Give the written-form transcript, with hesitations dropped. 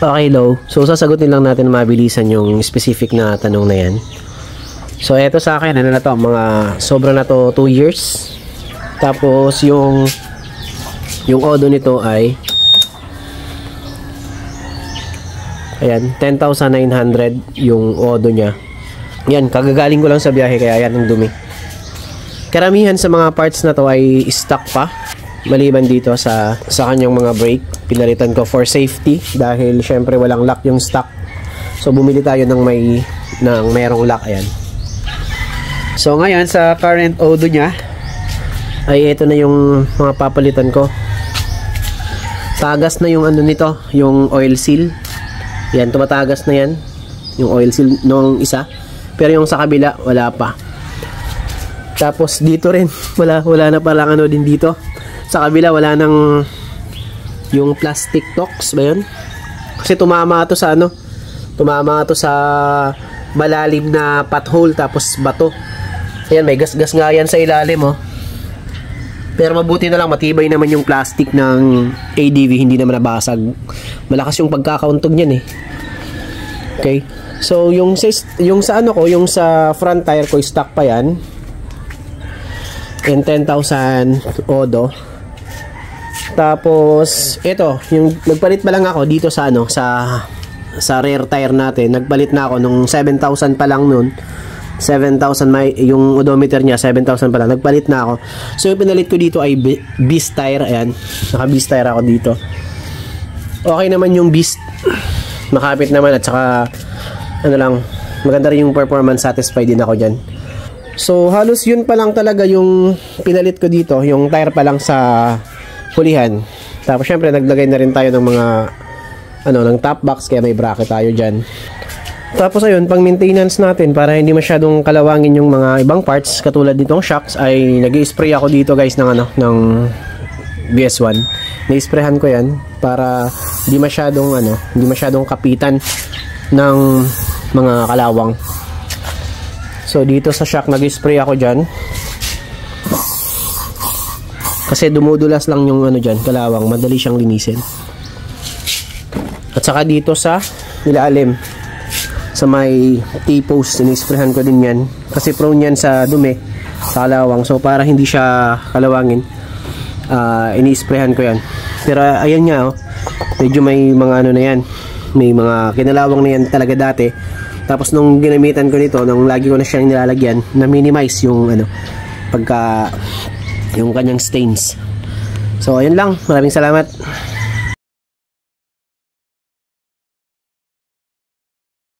Okay, low. So, sasagutin lang natin mabilisan yung specific na tanong na yan. So, eto sa akin, ano na to, mga sobra na to 2 years. Tapos, yung odo nito ay ayan, 10,900 yung odo niya. Yan, kagagaling ko lang sa biyahe, kaya yan ang dumi. Karamihan sa mga parts na to ay stock pa. Maliban dito sa kanyang mga brake, pinalitan ko for safety dahil syempre walang lock yung stock. So bumili tayo ng mayroong lock, ayan. So ngayon sa current odo niya ay ito na yung mga papalitan ko. Tagas na yung ano nito, yung oil seal. Yan, tumatagas na yan yung oil seal nung isa. Pero yung sa kabila wala pa. Tapos dito rin wala na palang ano din dito. Sa kabila wala nang yung plastic tox ba yun? Kasi tumama to sa ano, tumama to sa malalim na pothole tapos bato. Ayan, may gas-gas nga yan sa ilalim, oh. Pero mabuti na lang, matibay naman yung plastic ng ADV, hindi naman nabasag. Malakas yung pagkakauntog niyan, eh. Okay. So yung sa ano ko, yung sa front tire ko, stock pa yan. And 10,000 odo. Tapos ito, yung nagpalit pa lang ako dito sa ano, sa rear tire natin. Nagpalit na ako nung 7,000 pa lang noon. 7,000 yung odometer niya, 7,000 pa lang. Nagpalit na ako. So yung pinalit ko dito ay Beast tire, ayan. Naka-Beast tire ako dito. Okay naman yung Beast. Makapit naman at saka ano lang, maganda rin yung performance, satisfied din ako diyan. So halos yun pa lang talaga yung pinalit ko dito, yung tire pa lang sa pulihan. Tapos syempre naglagay na rin tayo ng mga ano, ng top box, kaya may bracket tayo diyan. Tapos ayun, pang maintenance natin para hindi masyadong kalawangin yung mga ibang parts katulad nitong shocks ay nag-i-spray ako dito guys ng ano, ng BS1. Na-sprayhan ko 'yan para hindi masyadong kapitan ng mga kalawang. So dito sa shock nag-i-spray ako diyan. Kasi dumudulas lang yung ano diyan, kalawang, madali siyang linisin. At saka dito sa ilalim sa may T-post, sinisprayan ko din yan kasi prone yan sa dumi, sa kalawang. So para hindi siya kalawangin, ini-sprayan ko yan. Pero ayan nga, oh, medyo may mga ano na yan, may mga kinalawang na yan talaga dati. Tapos nung ginamitan ko nito, nung lagi ko na siyang nilalagyan, na minimize yung ano, pagka yung kanyang stains. So ayun lang, maraming salamat.